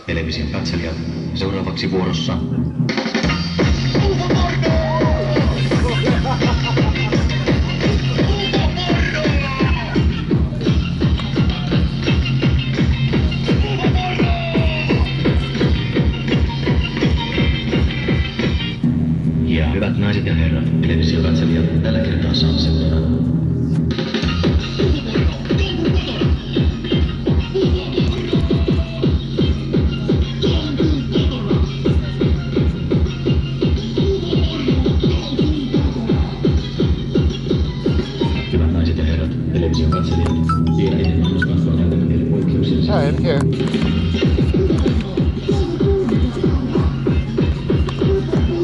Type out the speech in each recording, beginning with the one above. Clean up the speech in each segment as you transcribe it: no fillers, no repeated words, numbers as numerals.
television katselijat, seuraavaksi vuorossa. Ja hyvät naiset ja herrat, televisiokatselijat, tällä kertaa saa seurata. Hi, I'm here.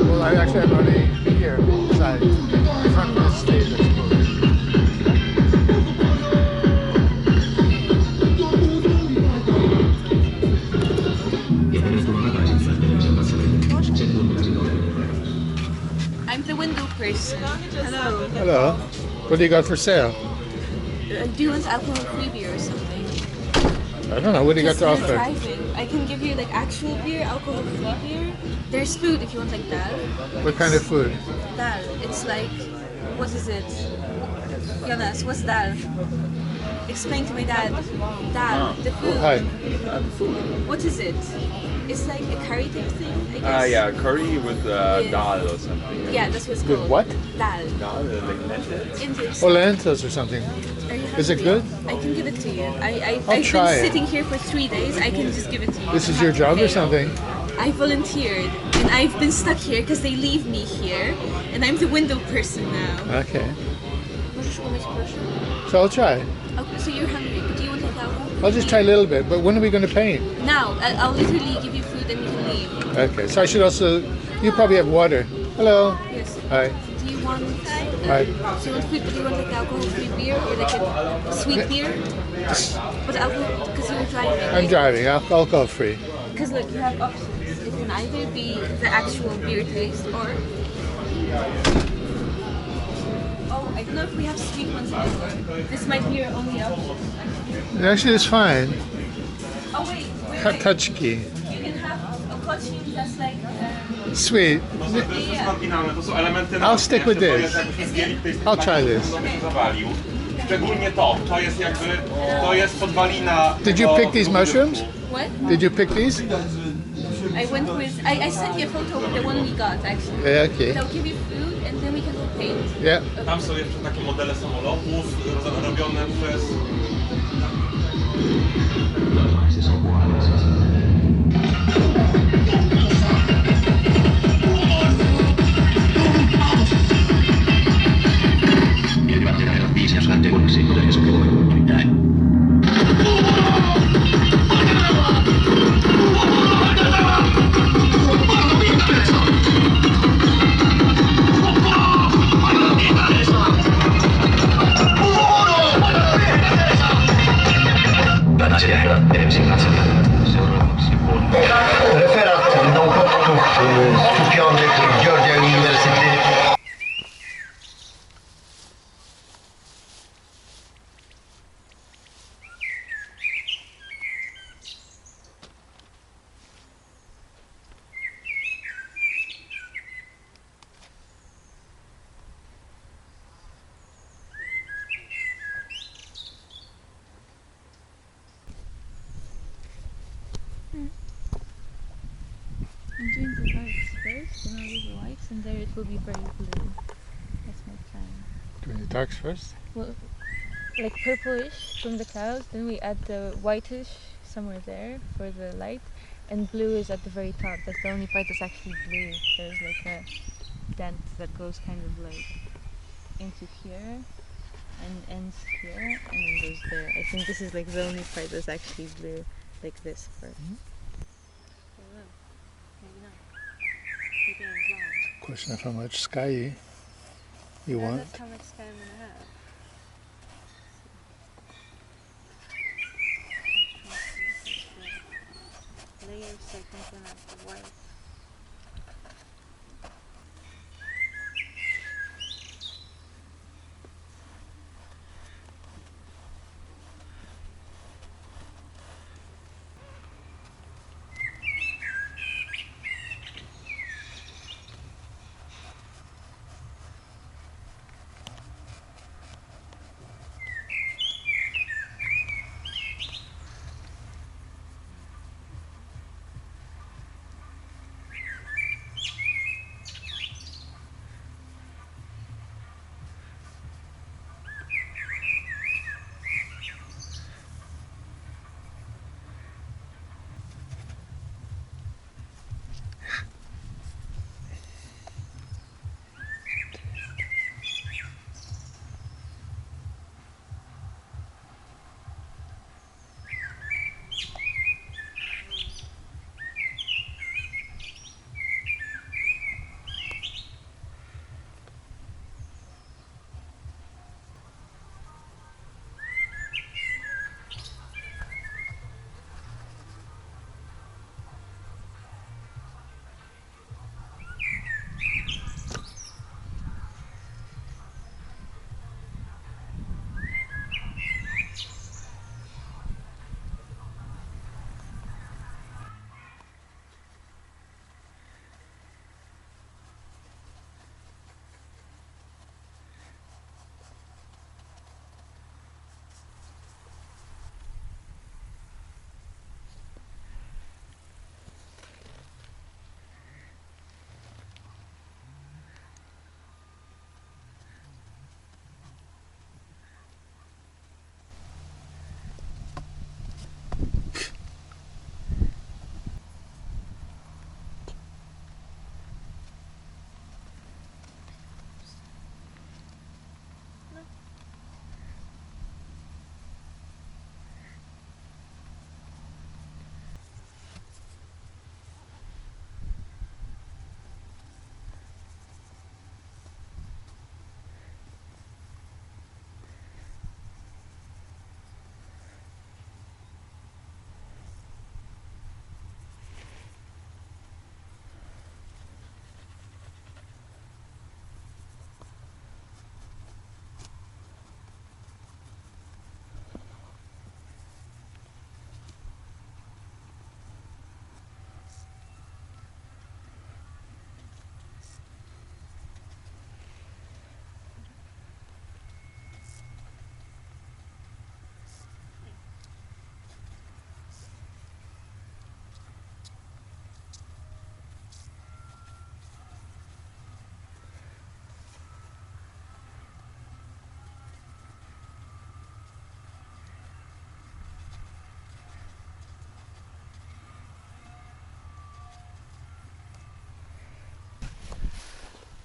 Well, I actually am already here inside, in front of the stage, I suppose. I'm the window person. Hello. Hello. What do you got for sale? Do you want alcohol-free beer or something? I don't know. What do you got to Just offer? driving. I can give you like actual beer, alcohol-free beer. There's food if you want like dal. What kind of food? Dal. It's like, what is it? Jonas, what's dal? Explain to my dad. Dal, the food. Hi. What is it? It's like a curry type thing, I guess. Yeah, curry with dal or something. Yeah, that's what it's With called. what? Dal. Dal, like lentils. Indian. Oh, lentils or something. Are you Is it hungry? good? I can give it to you. I've I'll been try it. sitting here for 3 days. I can just give it to you. This You is have your to job pay. or something? I volunteered and I've been stuck here because they leave me here and I'm the window person now. Okay. Możesz umyć, proszę? So I'll try. Okay, so you're hungry, but do you want to take alcohol? I'll just try a little bit. But when are we going to paint? Now, I'll literally give you food and you can leave. Okay. So I should also. You probably have water. Hello. Yes. Hi. Do you want? Hi. Do you want food? But do you want like alcohol-free beer or like a sweet beer? But alcohol, because you're driving. I'm driving. Alcohol free. Because look, you have options. It can either be the actual beer taste or. Oh, I don't know if we have sweet ones anymore. This might be your only option. Actually, it's fine. Oh wait. Kaczki. You can have a Kaczkoline that's like. Sweet. Yeah. I'll stick with this. I'll try this. Szczególnie to jest jakby, to jest podwalina. Did you pick these mushrooms? What? Did you pick these? I went with. I sent you a photo of the one we got actually. Yeah, okay. They'll give you food and then we can go paint. Yeah. Tam są jeszcze takie modele samolotów robione przez... Referat naukowców skupionych w Georgia University. I'm doing the darks first, then I'll do the lights, and there it will be very blue. That's my plan. Doing the darks first. Well, like purplish from the clouds, then we add the whitish somewhere there for the light, and blue is at the very top. That's the only part that's actually blue. There's like a dent that goes kind of like into here and ends here and then goes there. I think this is like the only part that's actually blue, like this part. Question of how much sky you want. That's how much sky I'm gonna have. Layers that I'm gonna have white.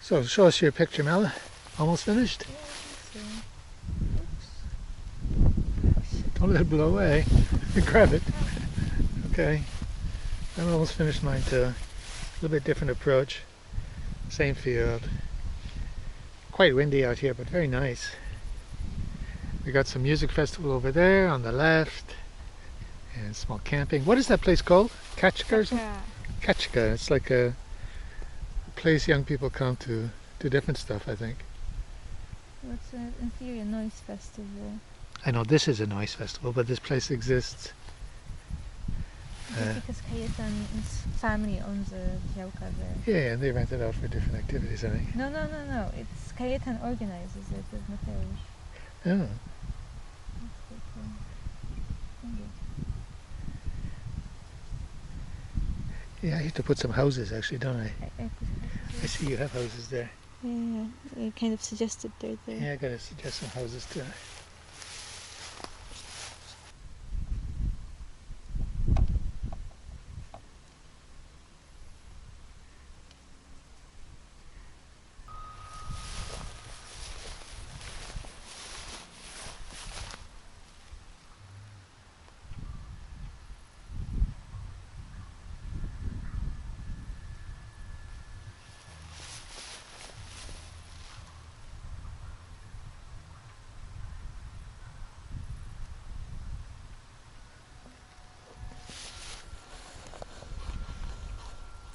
So show us your picture, Mel. Almost finished? Yeah, Don't let it blow away. Grab it. Okay. I'm almost finished mine too. A little bit different approach. Same field. Quite windy out here, but very nice. We got some music festival over there on the left. And small camping. What is that place called? Kaczka or something? Kaczka. It's like a place young people come to do different stuff, I think. What's in theory a noise festival? I know this is a noise festival, but this place exists. Because Kajetan's family owns a działka there. Yeah, and they rent it out for different activities, I think. No. It's Kajetan organizes it with Mateusz. Oh. Yeah, I used to put some houses actually, don't I? I see you have houses there. Yeah, I kind of suggested they're there. Yeah, I gotta suggest some houses too.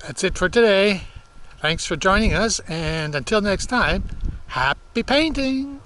That's it for today. Thanks for joining us, and until next time, happy painting!